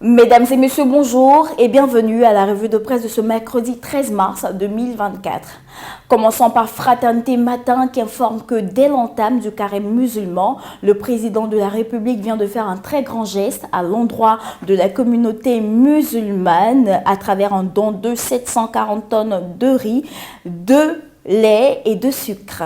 Mesdames et messieurs, bonjour et bienvenue à la revue de presse de ce mercredi 13 mars 2024. Commençons par Fraternité Matin qui informe que dès l'entame du carême musulman, le président de la République vient de faire un très grand geste à l'endroit de la communauté musulmane à travers un don de 740 tonnes de riz, de lait et de sucre.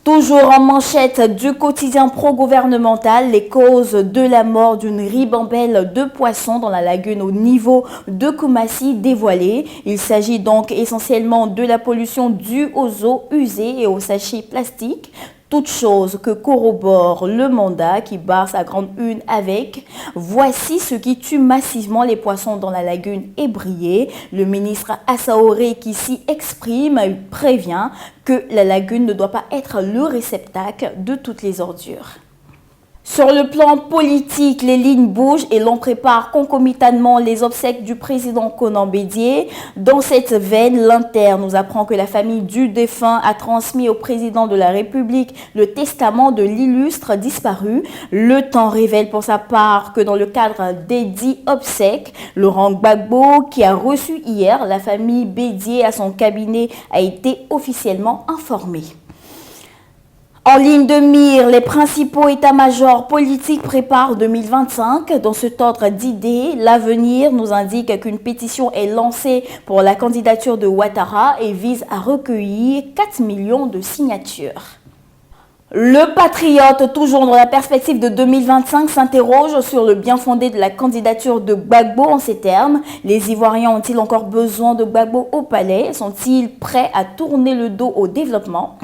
Toujours en manchette du quotidien pro-gouvernemental, les causes de la mort d'une ribambelle de poissons dans la lagune au niveau de Koumassi dévoilées. Il s'agit donc essentiellement de la pollution due aux eaux usées et aux sachets plastiques. Toute chose que corrobore le mandat qui barre sa grande une avec « Voici ce qui tue massivement les poissons dans la lagune ébriée ». Le ministre Assaoré qui s'y exprime prévient que la lagune ne doit pas être le réceptacle de toutes les ordures. Sur le plan politique, les lignes bougent et l'on prépare concomitamment les obsèques du président Konan Bédié. Dans cette veine, l'Inter nous apprend que la famille du défunt a transmis au président de la République le testament de l'illustre disparu. Le Temps révèle pour sa part que dans le cadre des dits obsèques, Laurent Gbagbo, qui a reçu hier la famille Bédié à son cabinet, a été officiellement informé. En ligne de mire, les principaux états-majors politiques préparent 2025. Dans cet ordre d'idées, l'avenir nous indique qu'une pétition est lancée pour la candidature de Ouattara et vise à recueillir 4 millions de signatures. Le Patriote, toujours dans la perspective de 2025, s'interroge sur le bien fondé de la candidature de Gbagbo en ces termes. Les Ivoiriens ont-ils encore besoin de Gbagbo au palais? Sont-ils prêts à tourner le dos au développement?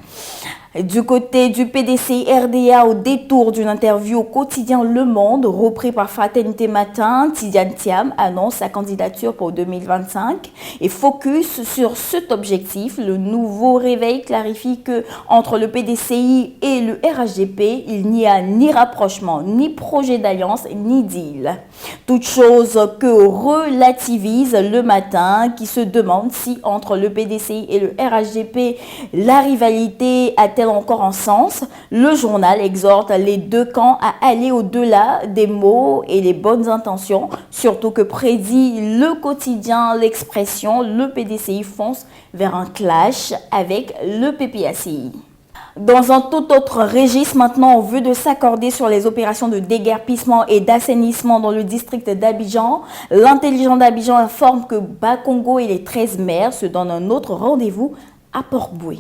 Du côté du PDCI-RDA, au détour d'une interview au quotidien Le Monde, repris par Fraternité Matin, Tidiane Thiam annonce sa candidature pour 2025 et focus sur cet objectif. Le nouveau réveil clarifie que entre le PDCI et le RHDP, il n'y a ni rapprochement, ni projet d'alliance, ni deal. Toute chose que relativise Le Matin, qui se demande si entre le PDCI et le RHDP, la rivalité a-t-elle encore en sens. Le journal exhorte les deux camps à aller au-delà des mots et les bonnes intentions, surtout que prédit le quotidien l'expression le PDCI fonce vers un clash avec le PPACI. Dans un tout autre registre, maintenant, on veut de s'accorder sur les opérations de déguerpissement et d'assainissement dans le district d'Abidjan. L'intelligent d'Abidjan informe que Bakongo et les 13 maires se donnent un autre rendez-vous à Port-Boué.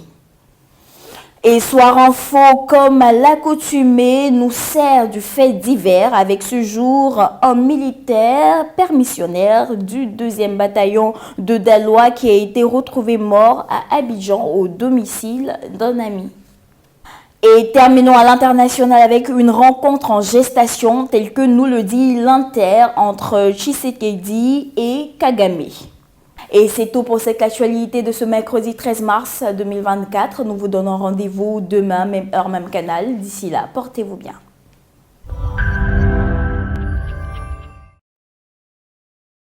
Et Soir Info, comme à l'accoutumée, nous sert du fait divers avec ce jour un militaire permissionnaire du 2e bataillon de Daloa qui a été retrouvé mort à Abidjan au domicile d'un ami. Et terminons à l'international avec une rencontre en gestation telle que nous le dit l'Inter entre Tshisekedi et Kagame. Et c'est tout pour cette actualité de ce mercredi 13 mars 2024. Nous vous donnons rendez-vous demain, même heure, même canal. D'ici là, portez-vous bien.